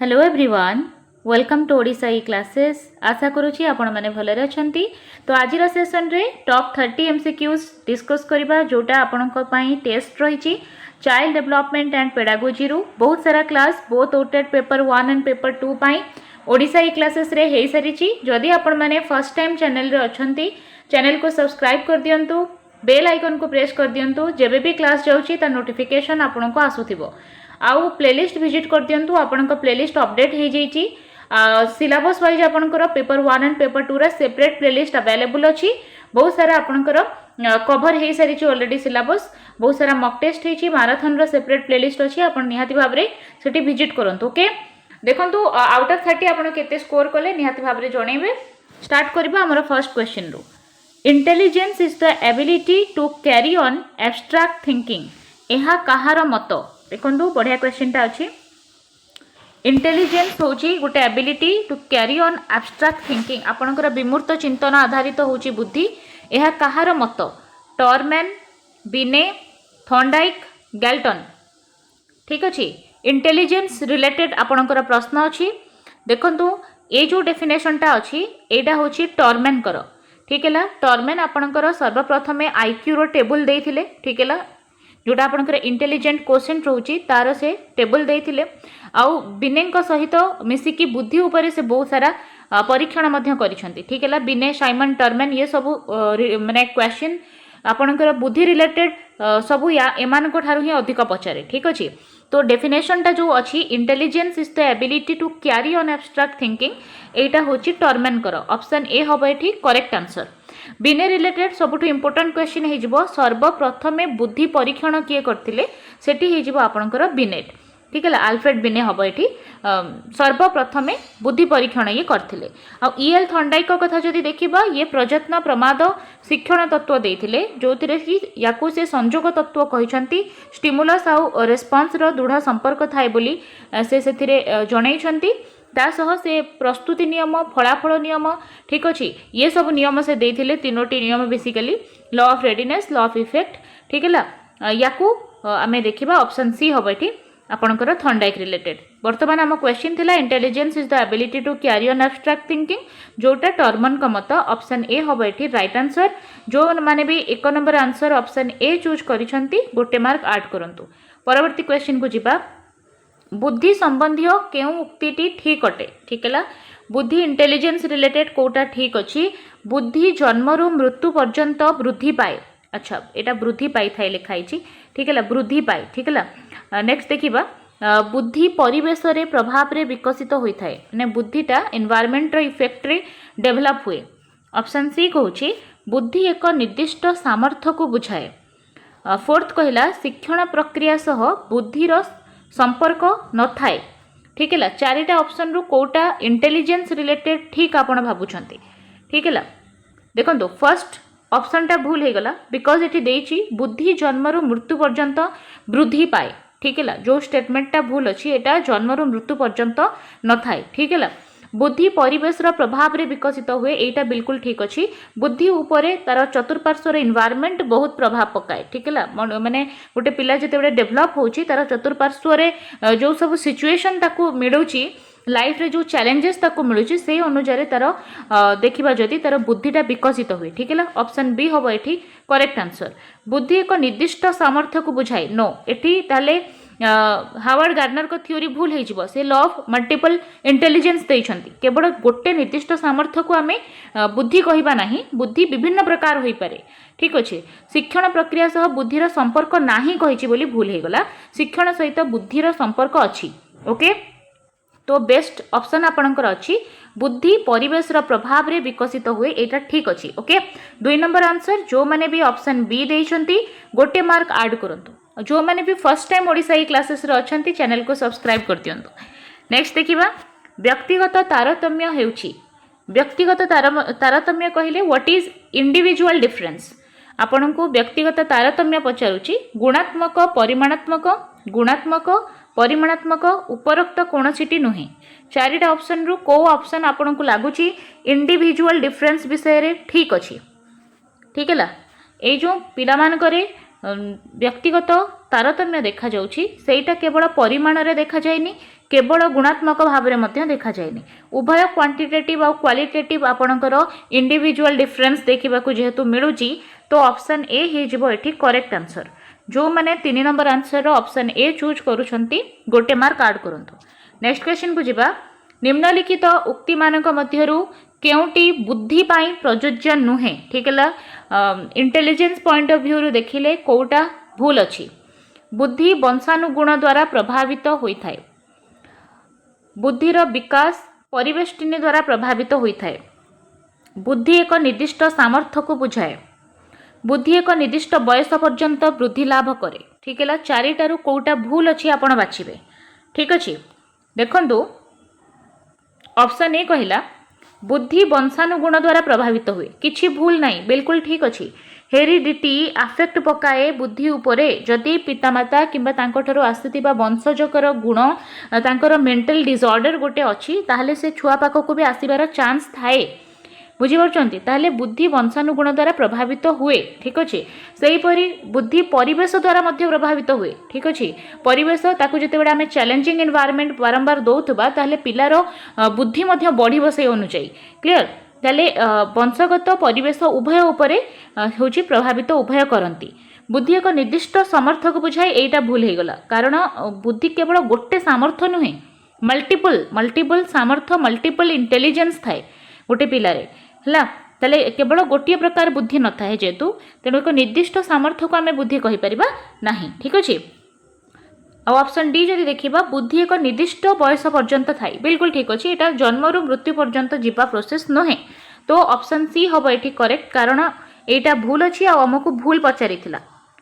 Hello everyone welcome to Odisha E classes. आशा करुँची आपण मैंने भलरे अछंती। तो आज सेशन रे टॉप 30 एमसीक्यूज डिस्कस करबा जोटा आपणक पई टेस्ट रही चाइल्ड डेवलपमेंट एंड पेडागोजी रु बहुत सारा class both ओटेड paper 1 and paper 2 पई ओडिशा ई क्लासेस रे हेई सारिची। जदि आपण मैंने फर्स्ट टाइम चैनल रे अछंती चैनल को सब्सक्राइब कर दियंतु, बेल आइकन को प्रेस कर दियंतु, जेबे भी क्लास जाउची ता नोटिफिकेशन आपनको आसुथिबो। आउ प्लेलिस्ट विजिट कर दियंतु, आपनका प्लेलिस्ट अपडेट हो जाइए। सिलेबस वाइज आपनकर पेपर 1 एंड पेपर 2 रा सेपरेट प्लेलिस्ट अवेलेबल अच्छी। बहुत सारा आपनकर कवर हो सारी ऑलरेडी सिलेबस, बहुत सारा मॉक टेस्ट होती, माराथन रो सेपरेट प्लेलिस्ट अच्छी। आपन निहाती भाव में सेठी विजिट करंतु। ओके देखंतु आउट ऑफ 30 आपन केते स्कोर कले निहाती भाव में जणैबे। स्टार्ट करबा हमर फर्स्ट क्वेश्चन रो। Intelligence is the ability to carry on abstract thinking. एहा कहार मत देखो बढ़िया क्वेश्चन अच्छी। इंटेलिजेंस हूँ गोटे ability to carry on abstract thinking. आपणकर विमूर्त चिंतन आधारित होची बुद्धि। यह कहार मत? टॉरमैन, बिने, थॉर्नडाइक, गैल्टन। ठीक अच्छे। इंटेलिजेंस रिलेटेड आपणकर प्रश्न अच्छी। देखंतु ये जो डेफिनेशनटा अच्छी एटा होची टॉरमैन कर। ठीक है, टॉरमैन आपणकर सर्वप्रथमे आईक्यू रो टेबल देइथिले। ठीक है, जोटा आपनकर इंटेलिजेंट क्वेश्चन रोची तार से टेबल देइथिले। आउ बिने सहित मिसिकी बुद्धि उपरे से बहुत सारा परीक्षण मध्य करिसंती। ठीक है, बिने, साइमन, टर्मेन ये सब माने क्वेश्चन आपनकर बुद्धि रिलेटेड सब या एमानको ठारू ही अधिक पचारे। ठीक अछि। तो डेफिनेशन टा जो अच्छी intelligence is the ability to carry on abstract thinking, एटा होची टॉरमैन कर। ऑप्शन ए हबो एठी करेक्ट आंसर। बिने रिलेटेड सबुठ इंपोर्टेंट क्वेश्चन हो सर्वप्रथमे बुद्धि परीक्षण किए करथिले सेठी हो आपनकर बिनेट। ठीक है, आल्फ्रेड बिने हम ये सर्वप्रथमे बुद्धि परीक्षण ये करथिले। आ ईएल थॉर्नडाइक कथा जदि देखिबा ये प्रयत्न प्रमाद शिक्षण तत्व देथिले जोथिरे कि याकू से संजोग तत्व कहिसंती। स्टिमुलस आउ रेस्पॉन्स रो दृढ़ संपर्क थाए बोली से सेथिरे जणैछंती। तासह से प्रस्तुति नियम, फलाफल नियम, ठीक अच्छे, ये सब नियम से देथिले। तीनोटी नियम basically law of readiness, law of effect. ठीक है, याकू आमे देखिबा ऑप्शन सी हम ये आपणकर थॉर्नडाइक रिलेटेड। वर्तमान आम क्वेश्चन थिला intelligence is the ability to carry on abstract thinking, जोटा टॉरमन का मत। ऑप्शन ए हम ये राइट आंसर। जो माने भी 1 number answer option A choose करिसंती गोटे मार्क ऐड करंतु। परवर्ती क्वेश्चन को जिबा। बुद्धि संबंधी केउ उक्तिटी ठीक अटे? ठीक है, बुद्धि इंटेलिजेंस रिलेटेड कोटा ठीक अच्छी। बुद्धि जन्मरू मृत्यु पर्यंत वृद्धि पाए। अच्छा, एटा वृद्धि पाई थाए लिखाई। ठीक है, वृद्धि पाए। ठीक है, नेक्स्ट देखिबा। बुद्धि परिवेश रे प्रभाव रे विकसित होता है, माने बुद्धिटा एनवायरनमेंट रो इफेक्ट रे डेवलप हुए। ऑप्शन सी कहूची बुद्धि एक निर्दिष्ट सामर्थ्य को बुझाए। फोर्थ कहला शिक्षण प्रक्रिया सह बुद्धिर संपर्क न थाए। ठीक है, 4टा ऑप्शन रु कोटा इंटेलिजेंस रिलेटेड ठीक आपण भाबुछंती। ठीक है, देखो फर्स्ट ऑप्शन टा भूल हो गला बिकॉज ये देची बुद्धि जन्मरू मृत्यु पर्यंत वृद्धि पाए। ठीक है, जो स्टेटमेंट टा भूल अच्छी एटा जन्मरू मृत्यु पर्यंत न थाए। ठीक है, बुद्धि परिवेश प्रभाव रे विकसित हुए, एटा बिल्कुल ठीक अच्छी। बुद्धि उपरे तार चतुर्पार्श्वर इन्वायरमेंट बहुत प्रभाव पकाए। ठीक है, माने गोटे पिला जिते डेभलप होची तार चतुर्पार्श्वर जो सब सिचुएशन ताकू मिलूची लाइफ रे जो चैलेंजेस ताकू मिलूची से अनुसार तार देखिबा जदि तार बुद्धिटा विकसित हुए। ठीक है, ऑप्शन बी हम एठी करेक्ट आंसर। बुद्धि एक निर्दिष्ट सामर्थ्य को बुझाए, नो एठी ताले हावर्ड गार्डनर को थ्योरी भूल हो। से लॉ ऑफ मल्टीपल इंटेलिजेंस देइछंती। केवल गोटे निर्दिष्ट सामर्थ्य को आमे बुद्धि कहिबा नाही, बुद्धि विभिन्न प्रकार होई पारे। ठीक अच्छे। शिक्षण प्रक्रिया सह बुद्धिर संपर्क नाही कहिछि बोली भूल हो गला। शिक्षण सहित बुद्धिर संपर्क अच्छी। ओके, तो बेस्ट ऑप्शन आपणकर अच्छी बुद्धि परिवेश प्रभाव रे विकसित हुए, एटा ठीक अच्छी। Okay, 2 number answer. जो माने भी ऑप्शन बी देइछंती गोटे मार्क ऐड करंतु। जो मैंने भी first time Odisha E classes रे अछंती चैनल को सब्सक्राइब कर दियंतु। नेक्स्ट देखिबा। व्यक्तिगत तारतम्य हेउची। व्यक्तिगत तारतम्य कहिले व्हाट इज इंडिविजुअल डिफरेंस। आपन को व्यक्तिगत तारतम्य पचारुची गुणात्मक, परिमाणात्मक, गुणात्मक, परिमाणात्मक, उपरोक्त कोनोसीटी नुहे। 4टा ऑप्शन रु को ऑप्शन आपन को लागुची इंडिविजुअल डिफरेंस विषय रे ठीक अछि। ठीक है, ए जो पिला मान करे व्यक्तिगत तारतम्य देखा जाउछि सेटा केवल परिमाण रे देखा जायनी केवल गुणात्मक भाव में देखा जाए उभय क्वांटिटेटिव और क्वालिटेटिव आपणकर इंडिविजुअल डिफरेंस देखा जेहेतु मिलूँ तो ऑप्शन ए ये करेक्ट आंसर। जो मैंने 3 number answer option A choose करुछंती गोटे मार्क ऐड करंतु। नेक्स्ट क्वेश्चन को जिबा निम्नलिखित उक्ति मानक मध्यरु केउटी बुद्धि पाई प्रयोज्य नुहे ठीक है इंटेलिजेंस पॉइंट ऑफ व्यू रु देखिले कोटा भूल अछि। बुद्धि वंशानुगुण द्वारा प्रभावित होता है। बुद्धिर विकास परिवेष्टिनी द्वारा प्रभावित होता है। बुद्धि एक निर्दिष्ट सामर्थ्य को बुझाए। बुद्धि एक निर्दिष्ट बयस पर्यंत वृद्धि लाभ करे ठीक है। चारिटारू कोटा भूल अच्छी आपण बाछिबे ठीक अच्छे। देखंतु ऑप्शन ए कहला बुद्धि वंशानुगुण द्वारा प्रभावित हुए किछि भूल नहीं बिल्कुल ठीक अच्छी। हेरिडिटी आफेक्ट पकाए बुद्धि उपरे जदि पितामाता किंबा तांको ठरो आसीथिबा वंशजकर गुण तांकर मेंटल डिसऑर्डर गोटे अच्छी ताहले से छुआ पाखक भी आसीबार चांस थाए बुझीपार्चंती ताहले बुद्धि वंशानुगुण द्वारा प्रभावित हुए ठीक अच्छे। सेहीपरि बुद्धि परिवेश द्वारा मध्य प्रभावित हुए ठीक अच्छे। परिवेश ताकू जेतेबेले आमे चैलेंजिंग एनवायरनमेंट बारंबार दौथुबा ताहले पिलार बुद्धि मध्य बढ़िबो से अनुसार क्लियर ताहले वंशगत परिवेश उभय उपरे होची प्रभावित उभय करंती। बुद्धि एक निर्दिष्ट सामर्थ्य को बुझाए एटा भूल हो गला कारण बुद्धि केवल गोटे सामर्थ्य नुहे मल्टीपल मल्टीपल सामर्थ्य मल्टीपल इंटेलिजेंस थाए गोटे पिलारे हला ताले केवल गोटे प्रकार बुद्धि न थाए जेतु तेणु एक निर्दिष्ट सामर्थ्य को आम बुद्धि कहि परिबा नाही ठीक अच्छे। ऑप्शन डी जदि देखिबा बुद्धि एक निर्दिष्ट बयस पर्यंत थाए बिल्कुल ठीक अच्छे। एटा जन्मरु मृत्यु पर्यंत जीवा प्रोसेस नहे तो ऑप्शन सी हम ये करेक्ट कारण एटा भूल अच्छी आमको भूल पचारिथिला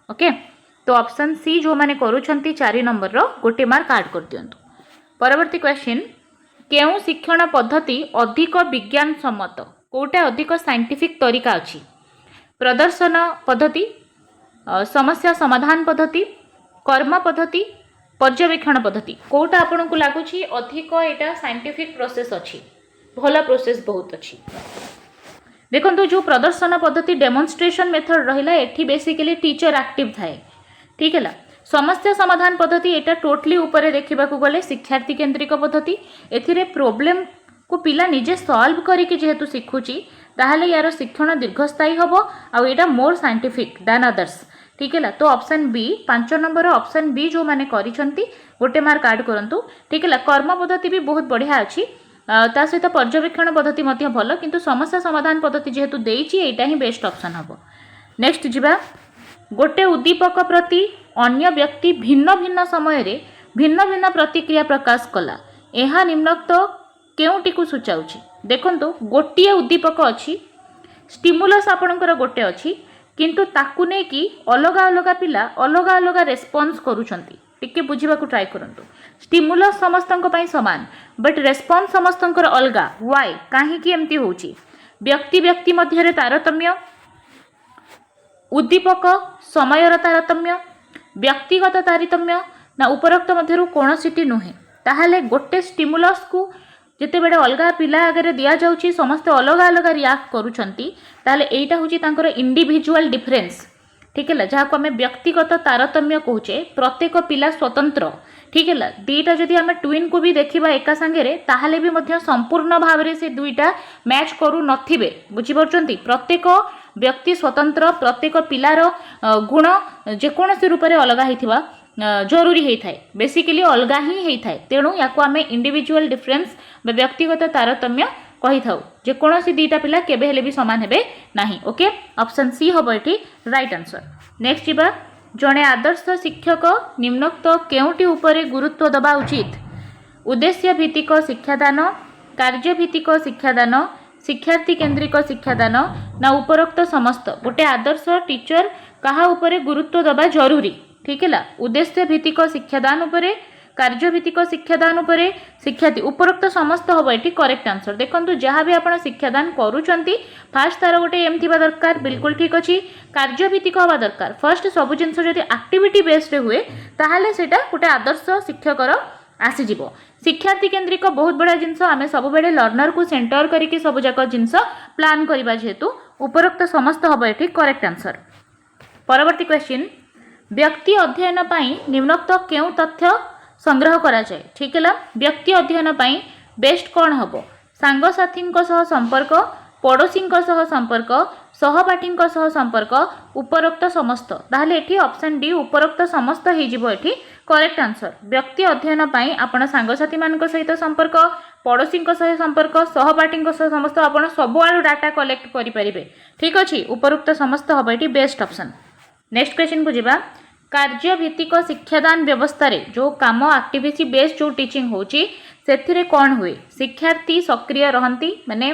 ओके। तो ऑप्शन सी जो मैंने करूछंती 4 नंबर रो गोटे मार्क ऐड कर दियंतु। परवर्ती क्वेश्चन केउ शिक्षण पद्धति अधिक विज्ञान सम्मत कोटा अधिक साइंटिफिक तरीका अच्छी। प्रदर्शन पद्धति समस्या समाधान पद्धति कर्म पद्धति पर्यवेक्षण पद्धति कोटा आपन को लागुची अधिक एटा साइंटिफिक प्रोसेस अच्छी भला प्रोसेस बहुत अच्छी। देखो जो प्रदर्शन पद्धति डेमोन्स्ट्रेशन मेथड रहिला एठी बेसिकली टीचर एक्टिव थाए ठीक है। समस्या समाधान पद्धति एटा टोटली ऊपर देखा गले शिक्षार्थी केन्द्रिक पद्धति एथिरे प्रोब्लेम को पिला निजे सॉल्व करके जेहेतु शिखुची ताहले यार शिक्षण दीर्घस्थायी हम आउटा मोर साइंटिफिक दैन अदर्स ठीक है। तो option B 5 number option B जो मैंने करिसंती गोटे मार्क ऐड करंतु ठीक है। कर्म पद्धति भी बहुत बढ़िया अच्छी ता सहित पर्यवेक्षण पद्धति मध्य भल किंतु समस्या समाधान पद्धति जेहेतु देइची एटा ही बेस्ट ऑप्शन हम। नेक्स्ट जिबा गोटे उद्दीपक प्रति अन्य व्यक्ति भिन्न भिन्न समय रे भिन्न भिन्न प्रतिक्रिया प्रकाश कला एहा निम्नोक्त केउटी को सूचाउची। देखंतु गोटिए उद्दीपक अच्छी स्टिमुलस आपणकर गोटे अच्छी किंतु ताकू ने कि अलग अलग पिला अलग अलग रेस्पॉन्स करूछंती टिके बुझीबा को ट्राई करंतु। स्टिमुलस समस्तंक पई समान बट रेस्पॉन्स समस्तंकर अलगा व्हाई काहे कि एमती होची व्यक्ति व्यक्ति मध्य रे तारतम्य उद्दीपक समयर तारतम्य व्यक्तिगत तारतम्य ना उपरोक्त मध्यरु कोनोसीटी नुहे ताहाले गोटे स्टिमुलस को जिते बेले अलग पिला आगे दि जाऊँगी समस्ते अलग अलग रियाक्ट करुँच ताले एटा हूँ तांकर इंडिविजुअल डिफरेंस ठीक है जहाँ को आम व्यक्तिगत तारतम्य कहुचे प्रत्येक पिला स्वतंत्र ठीक है। दुईटा जदि आम ट्विन को भी देखा एका सांगे ताहले भी मध्य संपूर्ण भाव में से दुईटा मैच करू नथिबे बुझीपारुचंती। प्रत्येक व्यक्ति स्वतंत्र प्रत्येक पिलार गुण जेकोसी रूप से अलग होता जरूरी होता है बेसिकली अलग ही होता है तेणु या आम इंडिविजुअल डिफरेंस व्यक्तिगत तारतम्य कही था जेकोसी दुईटा पिला केबे हेले भी समान हेबे नाही ओके। ऑप्शन सी हम ये राइट आंसर। नेक्स्ट जीवा जड़े आदर्श शिक्षक निम्नोक्त केउटी उपरे गुरुत्व दबा उचित उद्देश्य भित्तिक शिक्षादान कार्यभित्तिक शिक्षादान शिक्षार्थी केन्द्रिक शिक्षादान ना उपरोक्त समस्त गोटे आदर्श टीचर कहा उपरे गुरुत्व दबा जरूरी ठीक है। उद्देश्य भित्तिक शिक्षादान उपरे कार्यभित्तिक शिक्षादान उपरे शिक्षार्थी उपरोक्त समस्त हम ये करेक्ट आंसर। देखो जहाँ भी आप शिक्षादान करुँच फास्ट तार गोटे एम थी दरकार बिल्कुल ठीक अच्छी कार्यभित्तिक हवा दरकार फर्स्ट सब जिन एक्टिविटी बेस्ड हुए ताहले सेटा गोटे आदर्श शिक्षकर आसीज। शिक्षार्थी केन्द्रिक बहुत बड़ा जिनस आम सब बेले लर्नर को सेंटर करके सब जाक जिनस प्लान करवा जेहेतु उपरोक्त समस्त हम ये करेक्ट आंसर। परवर्ती क्वेश्चन व्यक्ति अध्ययन पाई निम्नोक्त केउ तथ्य संग्रह करा जाए ठीक है। व्यक्ति अध्ययन पाई बेस्ट कौन हम सांगसाथी संपर्क पड़ोशी संपर्क सहपाठी संपर्क उपरोक्त समस्त ताहले एठी ऑप्शन डी उपरोक्त समस्त हो करेक्ट आंसर। व्यक्ति अध्ययन पाई आपण सांगसाथी मान सहित संपर्क पड़ोशी सहित संपर्क सहपाठी समस्त आपण सबुआड़ डाटा कलेक्ट करें ठीक अच्छे उपरोक्त समस्त हम ये बेस्ट ऑप्शन। नेक्स्ट क्वेश्चन को जीवा कार्य भित्तिक शिक्षादान व्यवस्था रे जो काम एक्टिविटी बेस्ड जो टीचिंग होची सेथिरे कौन हुए शिक्षार्थी सक्रिय रहंती माने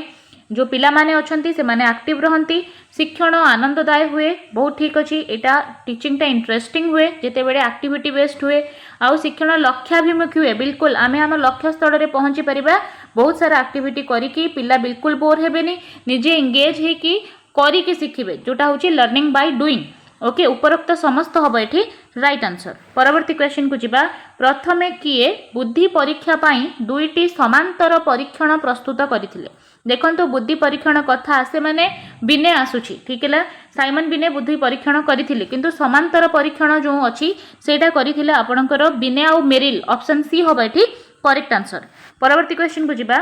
जो पिला माने अछंती से माने एक्टिव रहंती शिक्षण आनंददाय हुए बहुत ठीक अच्छी एटा टीचिंग टा इंटरेस्टिंग हुए जेते बेले एक्टिविटी बेस्ड हुए आउ शिक्षण लक्ष्याभिमुखी हुए बिल्कुल आमे हम लक्ष्य स्थल रे पहुंची परिबा बहुत सारा एक्टिविटी करिकी पिला बिल्कुल बोर हेबेनी निजे एंगेज हे कि करिकी शिखिबे जोटा होची लर्निंग बाय डूइंग ओके उपरोक्त समस्त हम ये राइट आंसर। परवर्ती क्वेश्चन को जीवा प्रथमे किए बुद्धि परीक्षा पाई दुईटी समांतर परीक्षण प्रस्तुत करथिले देखो बुद्धि परीक्षण कथा आसे माने बिने आसुची ठीक है साइमन बिने बुद्धि परीक्षण करथिले किंतु समांतर परीक्षण जो अच्छी सेटा करथिले आपणकर बिने आउ मेरिल ऑप्शन सी हम ये करेक्ट आंसर। परवर्ती क्वेश्चन को जीवा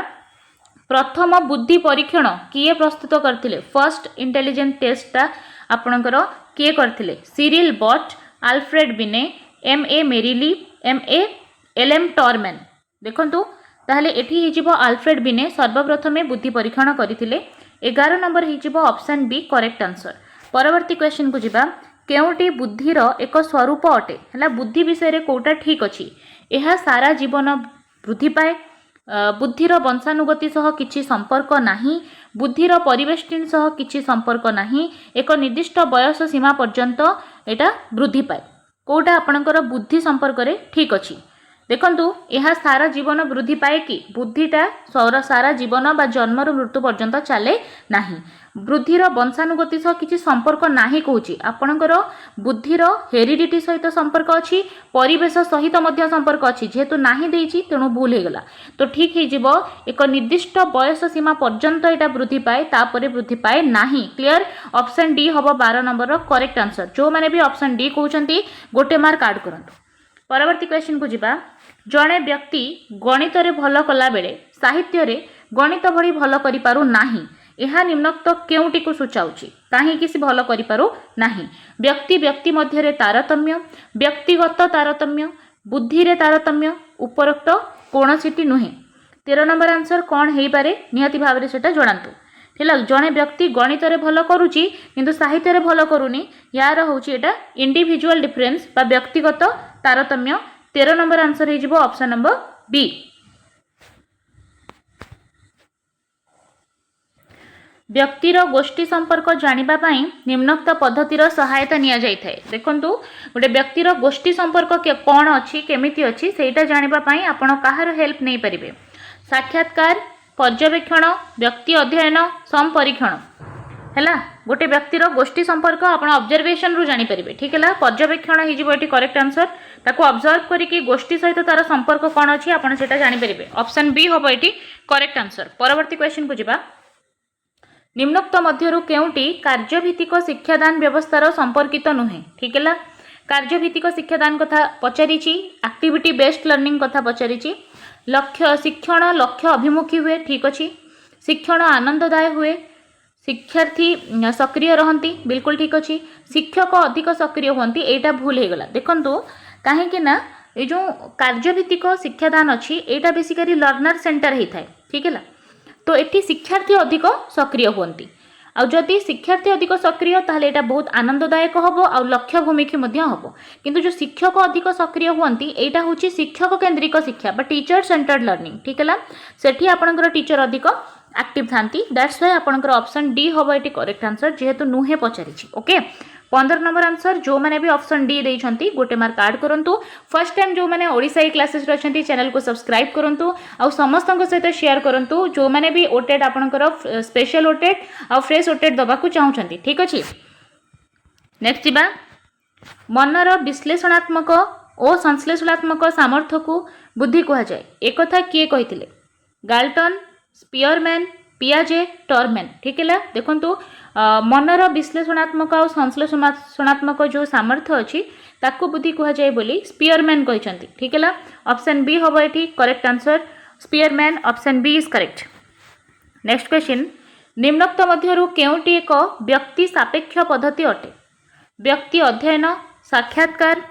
प्रथम बुद्धि परीक्षण किए प्रस्तुत करथिले फर्स्ट इंटेलिजेंट टेस्टा आपणकर किए करथिले सिरिल बट आल्फ्रेड बिने एम.ए. मेरिली एम.ए. एल.एम. टॉरमैन देखंतु ताहले एठी हिजिबो आल्फ्रेड बिने सर्वप्रथमे बुद्धि परीक्षण करथिले 11 नंबर हिजिबो ऑप्शन बी करेक्ट आंसर। परवर्ती क्वेश्चन को जीवा केउटी बुद्धिर एक स्वरूप अटे हला बुद्धि विषय रे कोटा ठीक अछि एहा सारा जीवन वृद्धि पाए बुद्धिर वंशानुगति सह किछि संपर्क नाही बुद्धिर परिवेष्टि सह किछि संपर्क नाही एक निर्दिष्ट बयस सीमा पर्यंत एटा वृद्धि पाए कोटा आपणकर बुद्धि संपर्क रे ठीक अछि देखंतु यह सारा जीवन वृद्धि पाए कि बुद्धिटा सारा जीवन बा जन्मर मृत्यु पर्यंत चले नाही वृद्धिर वंशानुगति सह किछि संपर्क नाही कहूची आपणकर बुद्धिर हेरिडिटी सहित संपर्क अछि परिवेश सहित मध्य संपर्क अछि जेहेतु नाही देइछि तेणु भूल हे गला तो ठीक हे जिवो एक निर्दिष्ट बयस सीमा पर्यंत एटा वृद्धि पाए तापरे वृद्धि पाए नाही क्लियर ऑप्शन डी हबो 12 नंबर करेक्ट आंसर जो माने भी ऑप्शन डी कहउचंती गोटे मार्क ऐड करंतु। परवर्ती क्वेश्चन को जीवा जड़े व्यक्ति गणित रे भल कला बेले साहित्य रे गणित भली भल करि पारु नाही यह निम्नोक्त केउटी को सूचाउची काहे किसी भल करि पारु नाही व्यक्ति व्यक्ति मध्य रे तारतम्य व्यक्तिगत तारतम्य बुद्धि रे तारतम्य उपरोक्त कोनोसीटी नुहे 13 नंबर आंसर कौन हेई पारे निहाती भाव रे सेटा जणांतु ठीक जड़े व्यक्ति गणित रे भल करूची किंतु साहित्य रे भल करूनी यार होची एटा इंडिविजुअल डिफरेंस बा व्यक्तिगत तारतम्य 13 नंबर आंसर हे जिवो ऑप्शन नंबर बी। व्यक्तिर गोष्ठी संपर्क जानिबा पाई निम्नोक्त पद्धतिर सहायता निया जाय थाए देखंतु गोटे व्यक्तिर गोष्ठी संपर्क कौन अच्छी केमिति अच्छी सेटा जानिबा पाई आपण काहार हेल्प नहीं परिबे साक्षात्कार पर्यवेक्षण व्यक्ति अध्ययन संपरीक्षण हैला गोटे व्यक्तिर गोष्ठी संपर्क आपण ऑब्जर्वेशन रु जानि परिबे ठीक हैला पर्यवेक्षण हे जिवो एटी करेक्ट आंसर ताको ऑब्जर्व करिकि गोष्ठी सहित तार संपर्क कौन अच्छी आपण सेटा जानि परिबे ऑप्शन बी हबो एटी करेक्ट आंसर। परवर्ती क्वेश्चन को जिबा निम्नोक्त मध्यरु केउटी कार्यभित्तिक शिक्षादान व्यवस्थार संपर्कित नुहे ठीक है कार्यभित्तिक शिक्षादान कथा पचारिछि एक्टिविटी बेस्ड लर्निंग कथा पचारिछि लक्ष्य शिक्षण लक्ष्य अभिमुखी हुए ठीक अच्छी शिक्षण आनंददाय हुए शिक्षार्थी सक्रिय रहंती बिल्कुल ठीक अच्छी शिक्षक अधिक सक्रिय होती एटा भूल हो गला देखंतु कहीं ना ये जो कार्यभित्तिक शिक्षादान अच्छी एटा बेसिकली लर्नर सेंटर होता है ठीक है तो ये शिक्षार्थी अधिक सक्रिय होती आउ जदि शिक्षार्थी अधिक सक्रिय ताहले एटा बहुत आनंददायक हम आ लक्ष्य भूमिकी हम किंतु जो शिक्षक अधिक सक्रिय होती एटा होची शिक्षक केंद्रिक शिक्षा बा टीचर सेंटर्ड लर्निंग ठीक है सेठी आपनकर टीचर अधिक एक्टिव थांती दैट्स व्हाई आपनकर ऑप्शन डी हम ये करेक्ट आंसर जेहेतु नुहे पचारिछि ओके। 15 नंबर आंसर जो मैंने भी ऑप्शन डी देइछंती गोटे मार्क ऐड करंतु फर्स्ट टाइम जो मैंने ओडिशा ई क्लासेस रछंती चैनल को सब्सक्राइब करंतु आ समस्त सहित शेयर करंतु जो मैंने भी ओटेड आपनकर स्पेशल ओटेड आ फ्रेश ओटेड दबा को चाहउछंती ठीक अछि। नेक्स्ट जिबा मनर विश्लेषणात्मक और संश्लेषणात्मक सामर्थ्य को बुद्धि कहा जाए एक कथा किए कहिथिले गाल्टन स्पियरमैन पियाजे टॉरमैन ठीक है देखंतु मनर विश्लेषणात्मक और संश्लेषणात्मक जो सामर्थ्य अच्छी ताकू बुद्धि कह जाए बोली स्पीयरमैन कहते। ठीक है, ऑप्शन बी हम ये correct answer Spearman, option B is correct. Next question, निम्नोक्त मध्यरु केउटी एक व्यक्ति सापेक्ष पद्धति अटे? व्यक्ति अध्ययन, साक्षात्कार,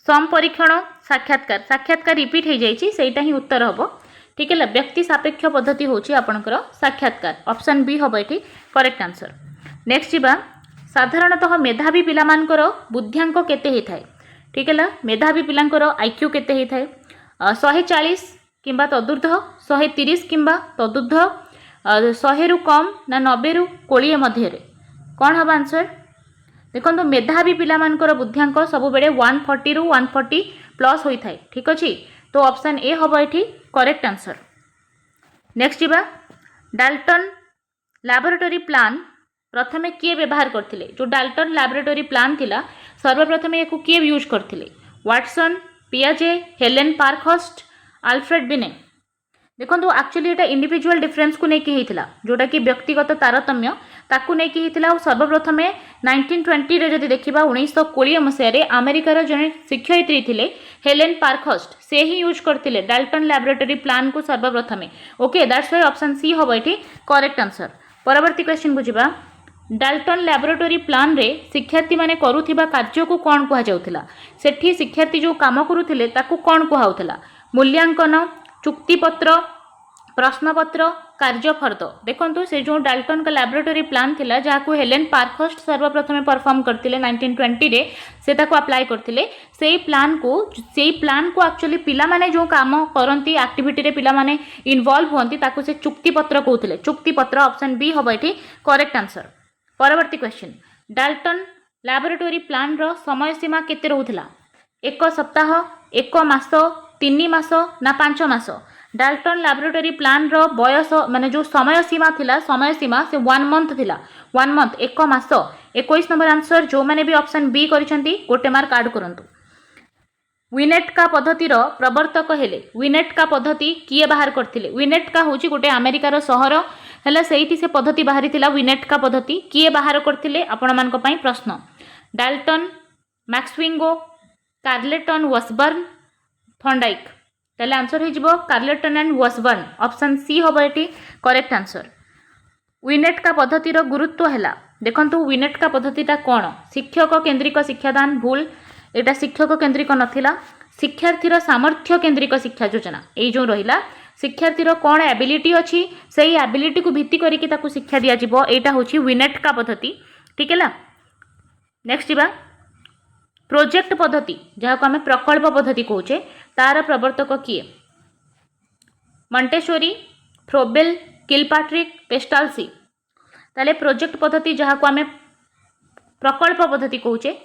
संपरीक्षण, साक्षात्कार। साक्षात्कार रिपीट हो जाइए, सेटा ही उत्तर हम। ठीक है, व्यक्ति सापेक्ष पद्धति होची आपणकर साक्षात्कार, ऑप्शन बी हम ये करेक्ट आंसर। नेक्स्ट जीवा, साधारणतः मेधावी पिलामानकर बुद्ध्यांक केते होता? ठीक है, मेधावी पिलांकर आईक्यू केते होता? 140 किंबा तदुर्ध, 130 किंबा तदुर्ध, 100 रु कम ना 90 रु 20 मध्य कौन हम आंसर? देखो मेधावी पिलामानकर बुद्ध्यांक सब बेले 140 रु 140 प्लस होता है। ठीक अच्छे, तो ऑप्शन ए हम ये करेक्ट आंसर। नेक्स्ट जीवा, डाल्टन लैबोरेटरी प्लान प्रथमे किए व्यवहार करथिले? जो डाल्टन लैबोरेटरी प्लान थिला सर्वप्रथमे याकू किए यूज करथिले? वाटसन, पियाजे, हेलेन पार्कहर्स्ट, आल्फ्रेड बिने। देखो एक्चुअली एटा इंडिविजुअल डिफरेंस को लेकिन होता, जोटा कि व्यक्तिगत तारतम्य ताकू लेकिन होता। सर्वप्रथमे 1920 रे जदि देखिबा 1920 मसीह अमेरिकार जने शिक्षयित्री थिले हेलेन पार्कहर्स्ट, से ही यूज करथिले डाल्टन लैबोरेटरी प्लान को सर्वप्रथमे। Okay, that's why option C हम ये करेक्ट आंसर। परवर्ती क्वेश्चन को जिबा, डाल्टन लैबोरेटरी प्लान रे शिक्षार्थी माने करूथिबा कार्य को कौन कहा जाउथिला? सेठी शिक्षार्थी जो काम करूथिले ताकू कौन कहाउथिला? मूल्यांकन, चुक्तिपत्र, प्रश्नपत्र, कार्यफर्द। देखो से जो डाल्टन का लैबोरेटरी प्लान थिला जहाँ हेलेन पार्कहर्स्ट सर्वप्रथमे परफॉर्म करते 1920 रे से ताको अप्लाई करते से प्लान को एक्चुअली पिला माने जो काम करती एक्टिविटी रे पिला माने इन्वॉल्व होती ताको से चुक्तिपत्र कहते। चुक्तिपत्र, ऑप्शन बी हम ये करेक्ट आंसर। परवर्ती क्वेश्चन, डाल्टन लैबोरेटरी प्लान रो समय सीमा केते रहउथिला? 1 सप्ताह, 1 मास, 3 मास ना 5 मास? डाल्टन लैबोरेटरी प्लान रो बयस माने जो समय सीमा थिला, समय सीमा से 1 मंथ थिला। 1 मंथ, 1 मास। 21 नंबर आंसर। जो मैंने भी ऑप्शन बी करिसेंती गोटे मार्क ऐड करंतु। विनेट का पद्धति रो प्रवर्तक हेले? विनेट का पद्धति किए बाहर करथिले? विनेट का होची गोटे अमेरिकार सहर हेला, सेठी से पद्धति बाहरी थिला। विनेट का पद्धति किए बाहर करथिले आपण मानक पई प्रश्न? डाल्टन, मैक्सविंगो, कार्लेटन, वॉसबर्न, थॉर्नडाइक। ताले आंसर हो Carleton and Washburne, option C हम ये करेक्ट आंसर। विनेट का पद्धति रो गुरुत्व हैला? देखंतु विनेट का पद्धतिटा कौन? शिक्षक केन्द्रिक शिक्षादान, भूल, एटा शिक्षक केन्द्रिक नथिला। शिक्षार्थीर सामर्थ्य केन्द्रिक शिक्षा योजना यही जो रहिला। शिक्षार्थीर कौन एबिलिटी अच्छी से एबिलिटी को भित्ति करके ताकू शिक्षा दिया जिवो, एटा होची विनेट का पद्धति। ठीक है, नेक्स्ट जीवा, प्रोजेक्ट पद्धति जहाँ को आम प्रकल्प पद्धति कहूचे तार प्रवर्तक किए? मंटेसोरी, फ्रोबेल, किलपाट्रिक, पेस्टाल्सी। ताले प्रोजेक्ट पद्धति जहाँ को आम प्रकल्प पद्धति कहूचे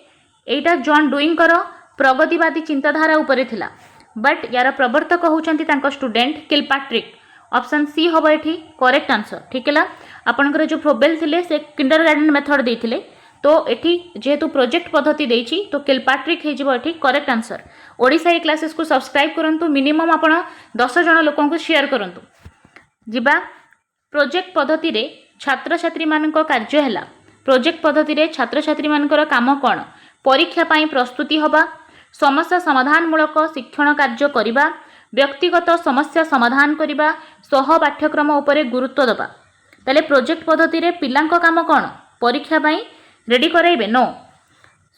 एटा जॉन डुइंगर प्रगतिवादी चिंताधारा उपरे थिला, बट यार प्रवर्तक होचंती तांको स्टूडेंट किलपाट्रिक, ऑप्शन सी हम ये करेक्ट आंसर। ठीक है, आपनकर जो फ्रोबेल थिले से किंडरगार्टन मेथड देथिले, तो एठी जेहेतु प्रोजेक्ट पद्धति देछि तो किलपाट्रिक हे जिवो एठी करेक्ट आंसर। ओडिसा ई क्लासेस को सब्सक्राइब करंतु, मिनिमम आपण 10 जन लोकन को शेयर करंतु। जिबा प्रोजेक्ट पद्धति रे छात्र छात्री मानक कार्य हैला? प्रोजेक्ट पद्धति रे छात्र छात्री मानकर काम कोन? परीक्षा पाई प्रस्तुति हबा, समस्या समाधान मूलक शिक्षण कार्य करिबा, व्यक्तिगत समस्या समाधान करिबा, सह पाठ्यक्रम उपरे गुरुत्व दबा। ताले प्रोजेक्ट पद्धति रे पिलांक काम कोन? परीक्षा पाई रेडी कराइबे? नो,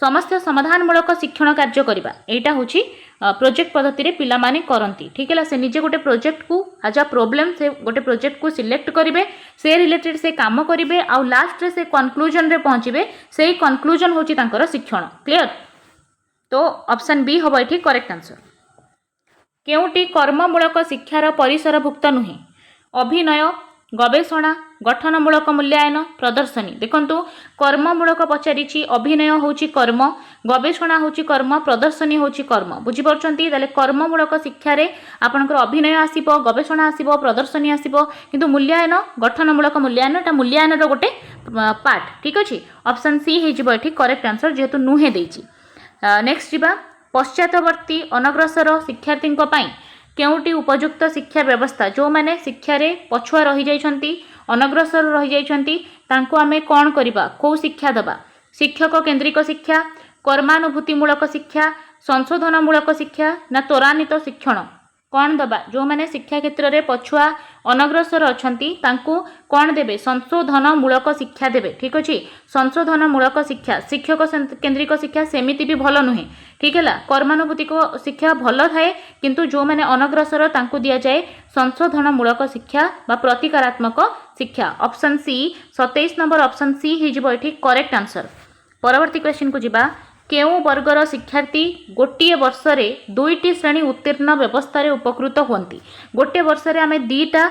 समस्या समाधान मूलक शिक्षण कार्य करिबा। एटा होची प्रोजेक्ट पद्धति रे पिला माने करंती। ठीक है, से निजे गोटे प्रोजेक्ट को आज प्रॉब्लम से गोटे प्रोजेक्ट को सिलेक्ट करिवे, से रिलेटेड से काम करिवे, आ लास्ट रे से कंक्लूजन रे पहुंचीबे, सेही कंक्लूजन होची तांकर शिक्षण। क्लियर? तो ऑप्शन बी हम ये करेक्ट आंसर। केउटी कर्ममूलक शिक्षार परिसरभुक्त नुहे? अभिनय, गवेषणा, गठनमूलक मूल्यांकन, प्रदर्शनी। देखंतु कर्ममूलक पचारिछि, अभिनय होची कर्म, गवेषणा होची कर्म, प्रदर्शनी होची कर्म। बुझी परछंती? ताले कर्ममूलक शिक्षा रे आपनकर अभिनय आसीबो, गवेषणा आसीबो, प्रदर्शनी आसीबो, किंतु मूल्यांकन, गठनमूलक मूल्यांकन एटा मूल्यांकन रो गोटे पार्ट। ठीक अछि, ऑप्शन सी हे जिवो एठी करेक्ट आंसर जेहेतु नुहे देछि। नेक्स्ट जीवा, पश्चातवर्ती अनग्रसर शिक्षार्थी पाई केउटी उपयुक्त शिक्षा व्यवस्था जो माने शिक्षा रे पछुआ रही जाइछंती अनग्रसर रही जाइछंती तांको आमे कोन करिबा को शिक्षा दबा शिक्षक केंद्रिक शिक्षा कर्मानुभूतिमूलक शिक्षा संशोधनमूलक शिक्षा ना त्वरान्वित शिक्षण कौन दबा जो मैंने शिक्षा क्षेत्र में पछुआ अनग्रसर अछंती तांकु कौन देबे संशोधनमूलक शिक्षा देबे ठीक अछि संशोधनमूलक शिक्षा शिक्षक केंद्रिक शिक्षा सेमिति भी भल नुहे ठीक है कर्मानुभूतिक शिक्षा भल थाए किंतु जो मैंने अनग्रसर तांकु दिया जाए संशोधनमूलक शिक्षा बा प्रतिकारात्मक शिक्षा option C 27 number option C ही जिवो एठी करेक्ट आंसर। परवर्ती क्वेश्चन को जिबा केउ वर्गर शिक्षार्थी गोटे वर्ष रे दुईटी श्रेणी उत्तीर्ण व्यवस्था रे उपकृत होती गोटे वर्ष रे आमे दीटा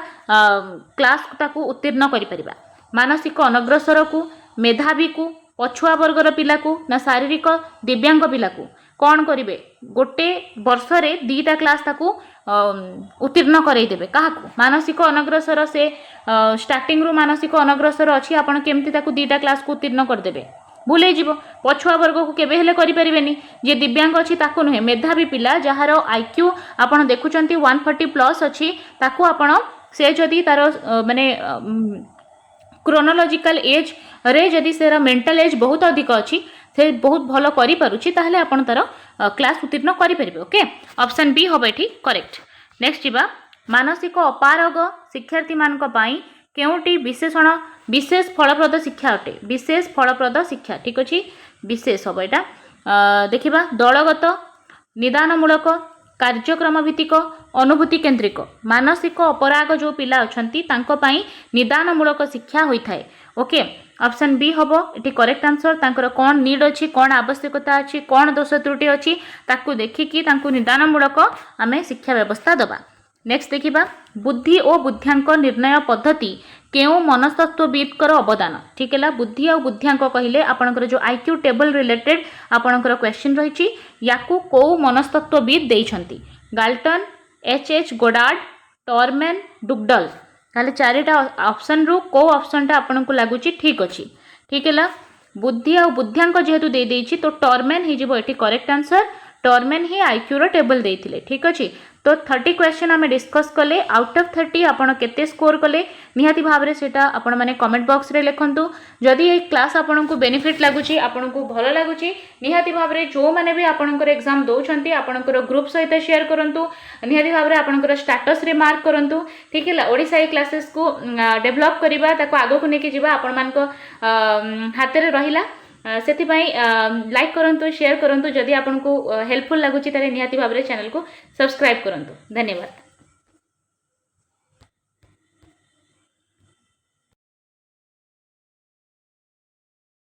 क्लास ताकू उत्तीर्ण करि परिबा मानसिक अनग्रसर को मेधावी को पछुआ वर्गर पिला को ना शारीरिक दिव्यांग पिला को कौन करिवे गोटे वर्ष रे दीटा क्लास ताकू उत्तीर्ण करई देबे काहाकू मानसिक अनग्रसर से स्टार्टिंग रु मानसिक अनग्रसर अछि आपण केमती ताकू दीटा क्लास को उत्तीर्ण कर देबे भूले जीव पछुआ वर्ग को केबे हेले करि परिबेनी जे दिव्यांग अछि ताकू नुहे मेधावी पिला जहार आईक्यू आपण देखुचंती 140 प्लस अछि ताकू आपण से जदी तार माने क्रोनोलॉजिकल एज रे जदी सेरा मेंटल एज बहुत अधिक अछि से बहुत भलो करि पारुछि ताहले आपण तार क्लास उत्तीर्ण करि परिबे ओके ऑप्शन बी होबे एठी करेक्ट। नेक्स्ट जीवा मानसिक अपारग शिक्षार्थी मानक पई केउटी विशेषण विशेष फलप्रद शिक्षा अटे विशेष फलप्रद शिक्षा ठीक अछि विशेष हम यहाँ देखा दलगत निदानमूलक कार्यक्रम भित्तिक अनुभूति केन्द्रिक मानसिक अपराग जो पिला अछंती तांको पाई निदानमूलक शिक्षा होइथाय ओके ऑप्शन बी हम ये करेक्ट आंसर तांकर कौन नीड अच्छी कौन आवश्यकता अच्छी कौन दोष त्रुटि अच्छी ताकू देखिकी तांकू निदानमूलक आमे शिक्षा व्यवस्था दबा। नेक्स्ट देखिबा बुद्धि और बुद्ध्यांक निर्णय पद्धति केउ मनस्तत्वविदकर अवदान ठीक है बुद्धि और बुद्ध्यांक कहले आपनकर जो आईक्यू टेबल रिलेटेड आपनकर क्वेश्चन रही याकू को मनस्तत्वविद देइछंती गाल्टन एच गोडार्ड टॉरमैन डुगडल ताले चारिटा ऑप्शन रु को ऑप्शन टा आपनको लागुची ठीक अछि ठीक है बुद्धि और बुद्ध्यांक जेहेतु दे देइछि तो टॉरमैन ही जिवो एठी करेक्ट आंसर टॉरमैन ही आईक्यू रो टेबल देइथिले ठीक अछि। तो 30 क्वेश्चन आम डिस्कस कले आउट ऑफ 30 आपड़ केते स्कोर कले निहाती भाव में सेटा आपण माने कमेंट बॉक्स रे लिखंतु जदि ये क्लास आपन को बेनिफिट लागुची आपन को भलो लागुची निहाती भाव में जो माने भी आपनकर एग्जाम दउछंती आपनकर ग्रुप सहित शेयर करंतु निहाती भाव में आपनकर स्टेटस रे मार्क करंतु ठीक है ओडिसा क्लासेस को डेवलप करबा ताको आगो को नेकी जिबा आपन मान को हाथ रे रहिला से लाइक करंतु शेयर करंतु जदि आपन को हेल्पफुल लगुची ताले निहाती भाव में चैनल को सब्सक्राइब करंतु धन्यवाद।